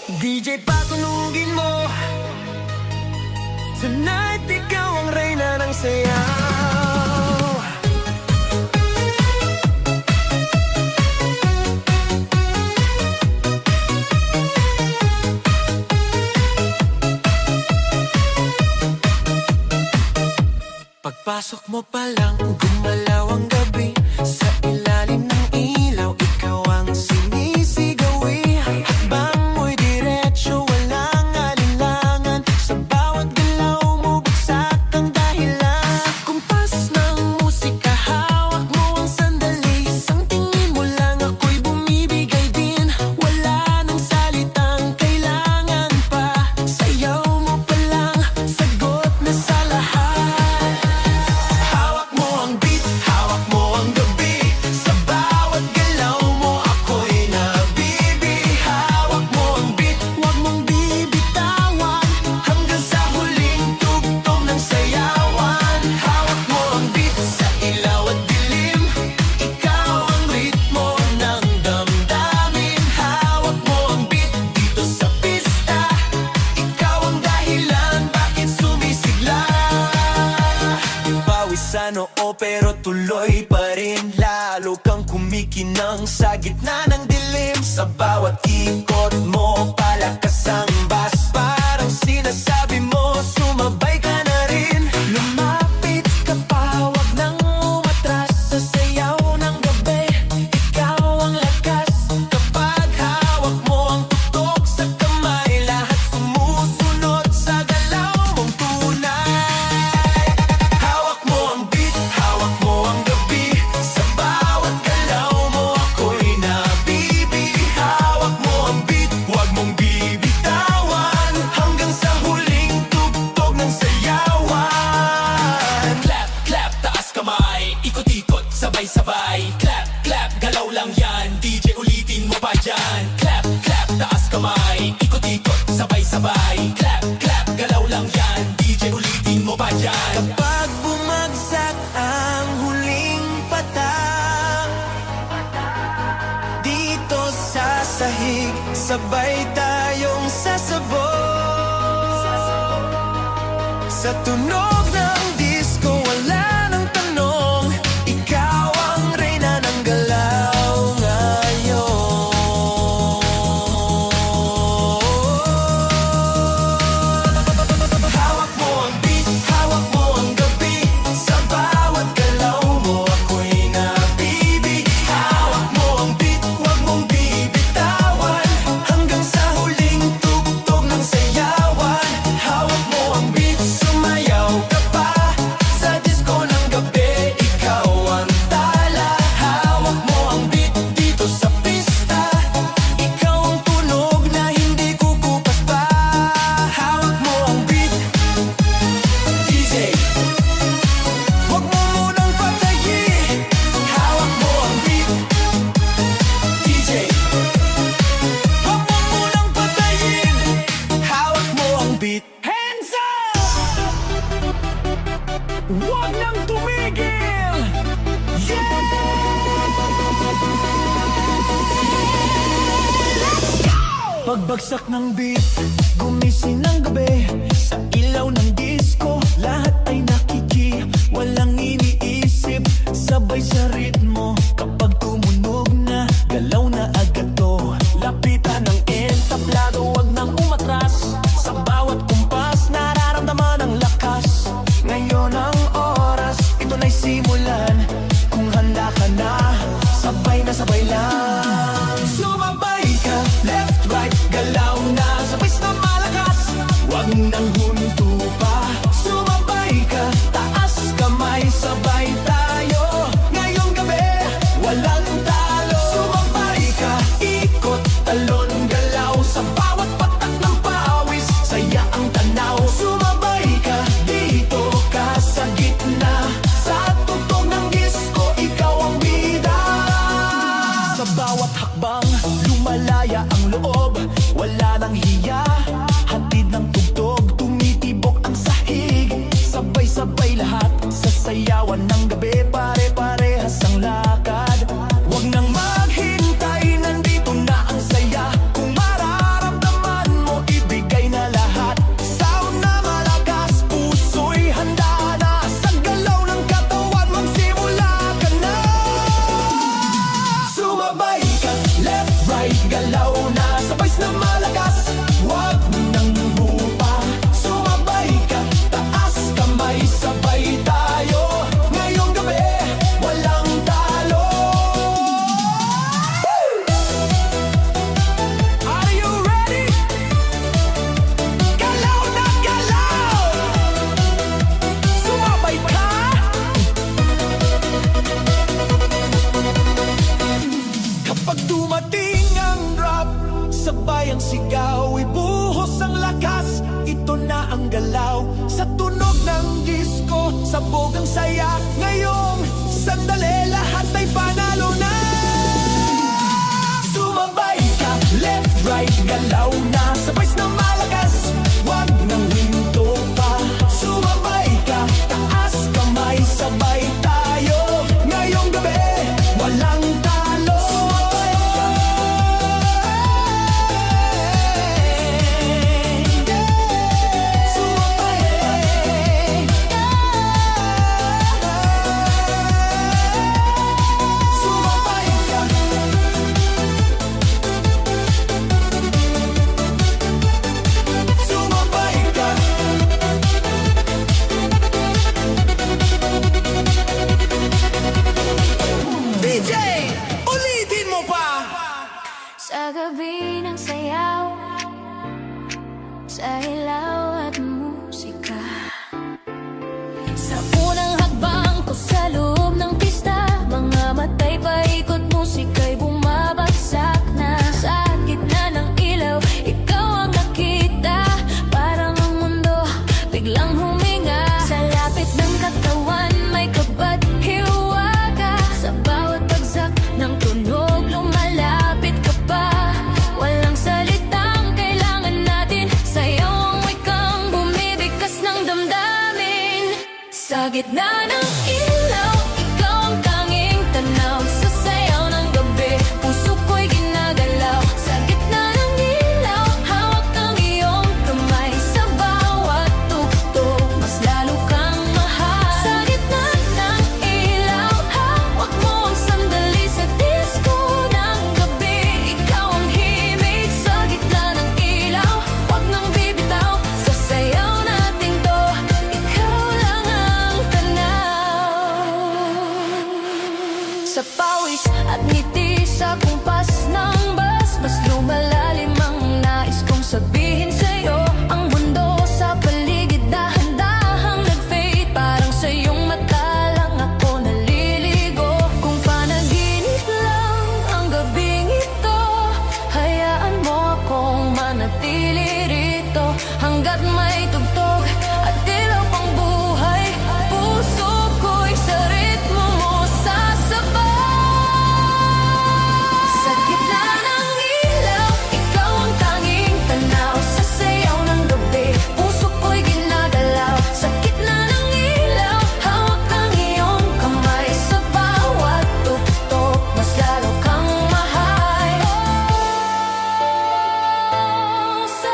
DJ patunugin mo. Tonight ikaw ang reyna ng sayaw. Pagpasok mo pa lang, gumalaw ang gabi. Sa ilalim ng ilaw, ikaw ang sinisigawi. Hakbang mo'y diretso, walang alinlangan. Sa bawat galaw mo, bagsak ang dahilan. Kumpas ng musika, hawak mo ang sandali. Isang tingin mo lang, ako'y bumibigay din. Wala nang salitang kailangan pa. Sayaw mo pa lang, sagot na sa lahat. Oo, pero tuloy pa rin. Lalo kang kumikinang sa gitna ng dilim. Sa bawat ikot mo, palakas ang bas. Parang sinasabi mo, sumabay ka na rin. Lumapit ka pa, wag nang umatras. Sa sayaw ng gabi, ikaw ang lakas. Kapag hawak mo ang tutok sa kamay, lahat sumusunod sa galaw mong tunay. Hawak mo ang beat, hawak mo ang gabi. Sa bawat galaw mo, ako'y nabibi. Hawak mo ang beat, huwag mong bibitawan. Hanggang sa huling tugtog ng sayawan. Clap, clap, taas kamay. Ikot-ikot, sabay-sabay. Clap, clap, galaw lang yan. DJ ulitin mo pa dyan. Clap, clap, taas kamay. Ikot-ikot, sabay-sabay. Clap, clap, galaw lang yan. DJ ulitin mo pa dyan. Kapag bumagsak ang huling patak, dito sa sahig, sabay tayong sasabog. Sa tunog ng disco, wala nang tanong. Ikaw ang reyna ng galaw ngayon. Hawak mo ang beat, hawak mo ang gabi. Sa bawat galaw mo, ako'y nabibi. Hawak mo ang beat, huwag mong bibitawan. Hanggang sa huling tugtog ng sayawan. Hawak mo ang beat, sumayaw ka pa. Sa disco ng gabi, ikaw ang tala. Hawak mo ang beat dito sa pista. Ikaw ang tunog na hindi kukupas pa. Hawak mo ang beat, DJ, huwag mo munang patayin. Hawak mo ang beat, DJ, huwag mo munang patayin. Hawak mo ang beat. Hands up! Huwag nang tumigil! Yeah! Pagbagsak ng beat, gumising ng gabi. Sa ilaw ng disco, lahat ay nakiki. Walang iniisip, sabay sa ritmo. Kapag tumunog na, galaw na agad to. Lapitan ng entablado, wag nang umatras. Sa bawat kumpas, nararamdaman ang lakas. Ngayon ang oras, ito na'y simulan. Kung handa ka na, sabay lang. Sumabay ka, left, right, galaw na. Sabay na malakas, wag nang huminto pa. Sumabay ka, taas kamay, sabay tayo. Ngayong gabi, walang talo. Sumabay ka, ikot, talon, galaw. Sa bawat patak ng pawis, saya ang tanaw. Sumabay ka, dito ka sa gitna. Sa tugtog ng disco, ikaw ang bida. Sa bawat hakbang, lumalaya ang loob. Wala nang hiya, hatid ng tugtog. Tumitibok ang sahig, sabay-sabay lahat. Sa sayawan ng gabi, pare-parehas ang lakad. Wag nang maghintay, nandito na ang saya. Kung mararamdaman sabay ang sigaw, ibuhos ang lakas, ito na ang galaw. Sa tunog ng disco, sabog ang saya. Ngayong sandali, lahat ay panalo na. Sumabay ka, left, right, galaw na, sabay na malakas, wag nang hinto pa. Sumabay ka, taas kamay, sabay tayo. Ngayong gabi, walang talo. Sa gabi ng sayaw, sa ilaw at musika, sa unang hakbang ko sa loob ng pista, mga matay paikot, musika'y bumabagsak na. Sa gitna ng ilaw, ikaw ang nakita, parang ang mundo biglang huminga. Sa lapit ng katawan, may kabat hiwaga, sa bawat bagsak ng tunog lumalapit ka pa. Walang salitang kailangan natin, sayaw ang wikang bumibigkas ng damdamin. Sa gitna ng ilaw, ikaw ang tanging tanaw, sa sayaw ng gabi, puso ko'y ginagalaw. Sa gitna ng ilaw, hawak ang iyong kamay, sa bawat tugtog, mas lalo kang mahal. Sa gitna ng ilaw, hawak mo ang sandali, sa disco ng gabi, ikaw ang himig. Sa gitna ng ilaw, wag nang bibitaw, sa sayaw natin to, ikaw lang ang tanaw. Sa pawis at ngiti, sa kumpas ng bus, mas lumalalim ang nais kong sabihin sa'yo. Ang mundo sa paligid dahan-dahang nag-fade, parang sa iyong mata lang ako naliligo. Kung panaginip lang ang gabing ito, hayaan mo akong manatili rito hanggat may tugtog at ilaw pang buhay. Puso ko'y sa ritmo mo sasabay. Sa gitna ng ilaw, ikaw ang tanging tanaw, sa sayaw ng gabi, puso ko'y ginagalaw. Sa gitna ng ilaw, hawak ang iyong kamay, sa bawat tugtog, mas lalo kang mahal. Sa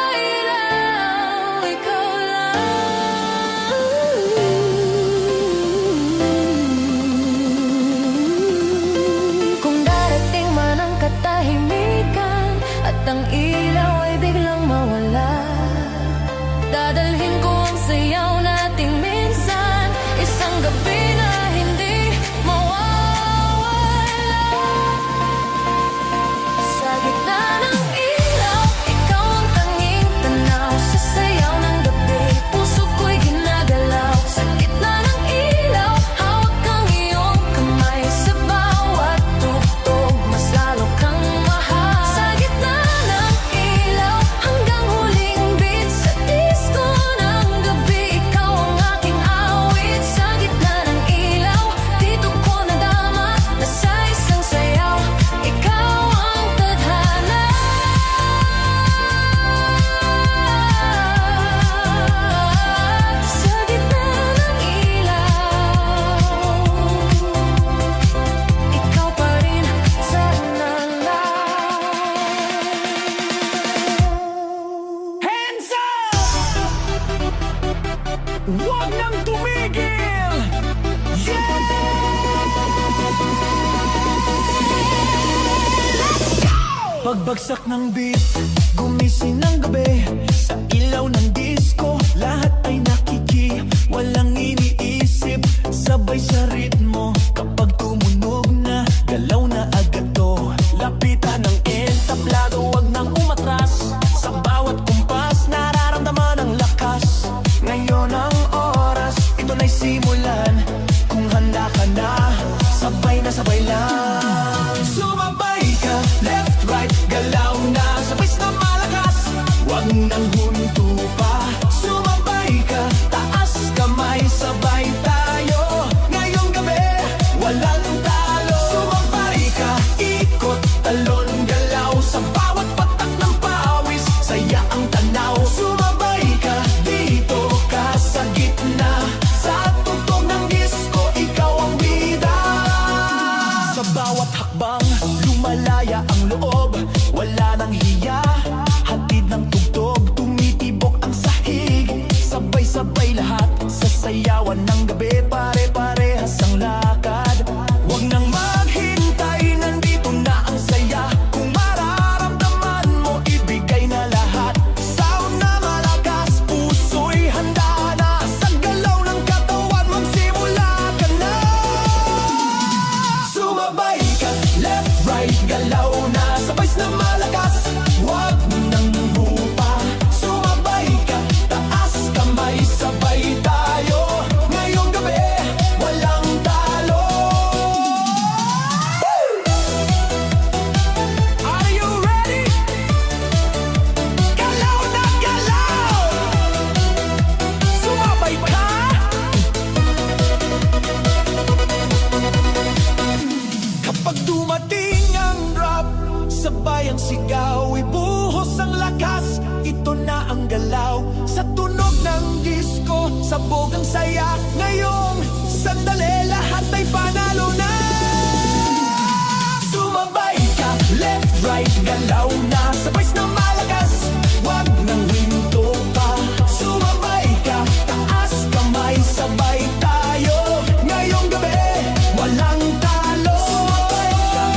ilaw, ikaw lang. Kung darating man ang katahimikan at ang ilaw ay biglang mawala, dadalhin ko ang sayaw nating minsan, isang gabi na hindi mawawala. Sa gitna ng ilaw, ikaw ang tanging tanaw, sa sayaw ng gabi, puso ko'y ginagalaw. Sa gitna ng ilaw, hawak ang iyong kamay, sa bawat tugtog, mas lalo kang mahal. Sa gitna ng ilaw, hanggang huling beat, sa disco ng gabi, ikaw ang aking awit. Sa gitna ng ilaw, dito ko nadama na sa isang sayaw, ikaw ang tadhana. Sa gitna ng ilaw, ikaw pa rin sana lang. Hands up! Wag nang tumigil! Yeah! Pagbagsak ng beat, gumising ng gabi, sa ilaw ng disco, lahat ay nakiki, walang iniisip, sabay sa ritmo. Kapag tumunog na, galaw na agad to, lapitan ng entablado, wag nang umatras. Sa bawat kumpas, nararamdaman ang lakas. Ngayon ang oras, ito na'y simulan. Kung handa ka na, sabay lang. Sumabay ka, left, malaya ang loob, wala nang hiya. Hatid ng tugtog, tumitibok ang sahig. Sabay-sabay lahat, sasayawan ng gabi. Pare-parehas ang lakad, wag nang maghintay, nandito na ang saya. Kung mararamdaman mo, ibigay na lahat. Sound na malakas, puso'y handa na. Sa galaw ng katawan, magsimula ka na. Sumabay ka, left, right, galaw na. Sabay na malakas, wag nang hupa. Sumabay ka, taas kamay, sabay tayo. Ngayong gabi, walang talo. Are you ready? Galaw na galaw! Sumabay ka! Kapag dumating ang rap, sabay ang sigaw, ibuhos ang lakas. Ito na ang galaw, sa tunog ng disco, sabog ang saya. Ngayong sandali, lahat ay panalo na. Sumabay ka, left, right, galaw na. Sabay na malakas, wag nang hinto pa. Sumabay ka, taas kamay, sabay tayo. Ngayong gabi, walang talo. Sumabay ka.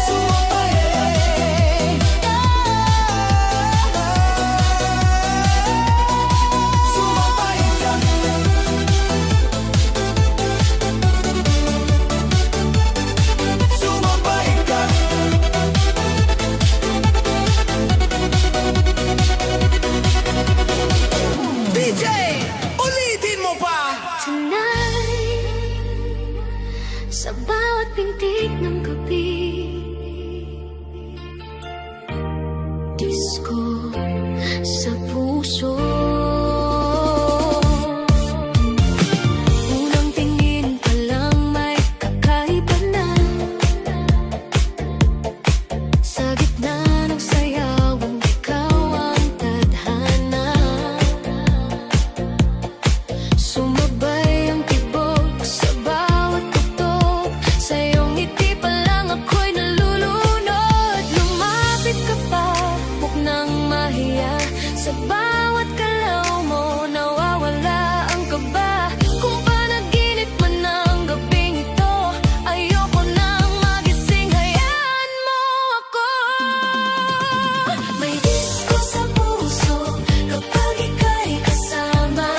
Sumabay ka. Sumabay ka. DJ, ulitin mo pa. Tonight, sa bawat pintig ng gabi, disco sa puso. Unang tingin pa lang may kakaiba na. Sa gitna ng sayawan, ikaw ang tadhana. Sumabay ang tibok sa bawat tugtog. Sa iyong ngiti pa lang ako'y nalulunod. Lumapit ka pa, huwag nang mahiya. Sa bawat galaw mo, nawawala ang kaba. Kung panaginip man ang gabing ito, ayoko nang magising, hayaan mo ako. May disco sa puso kapag ika'y kasama.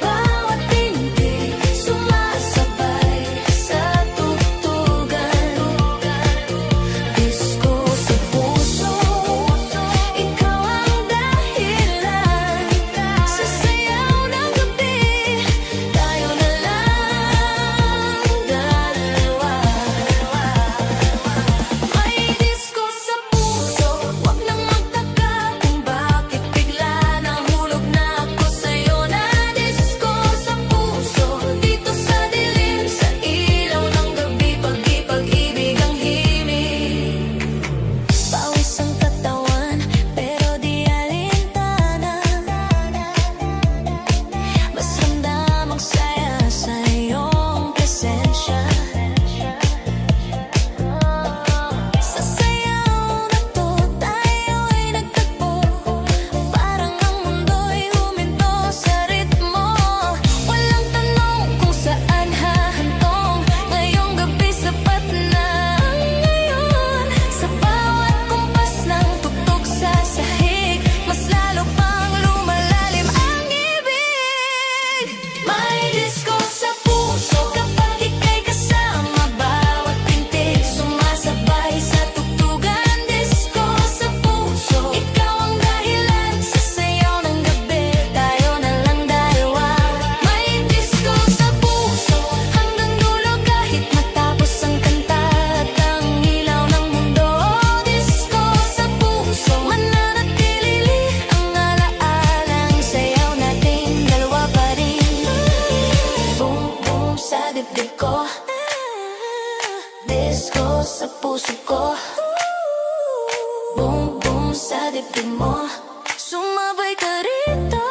Bawat pintig sumasabay sa tugtugan. Disco sa puso, ikaw ang dahilan. Sa sayaw ng gabi, tayo na lang dalawa. May disco sa puso, wag nang magtaka kung bakit bigla nahulog na ako sa'yo. Na disco sa puso, dito sa dilim, sa ilaw ng gabi, pag-ibig ang himig. Pawis ang katawan, pero di alintana. Mas ramdam ang saya sa iyong presensya. Sa sayaw na to, tayo'y nagtagpo. Parang ang mundo'y huminto sa ritmo. Walang tanong kung saan hahantong. Ngayong gabi sapat na ang ngayon. Sa bawat kumpas ng tugtog sa sahig, mas lalo pang lumalalim ang ibig. May disco sa puso kapag ika'y kasama. Bawat pintig sumasabay sa tugtugan. Disco sa puso, ikaw ang dahilan. Sa sayaw ng gabi, tayo na lang dalawa. May disco sa puso hanggang dulo, kahit matapos ang kanta at ang ilaw ng mundo. Disco sa puso, mananatili ang alaalang sayaw nating dalawa pa rin. Boom boom sa dibdib ko, disco sa puso ko. Boom boom sa dibdib mo, sumabay ka rito.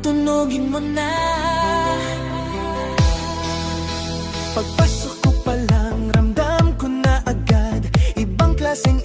tunugin mo na. Pagpasok ko pa lang, ramdam ko na agad ibang klaseng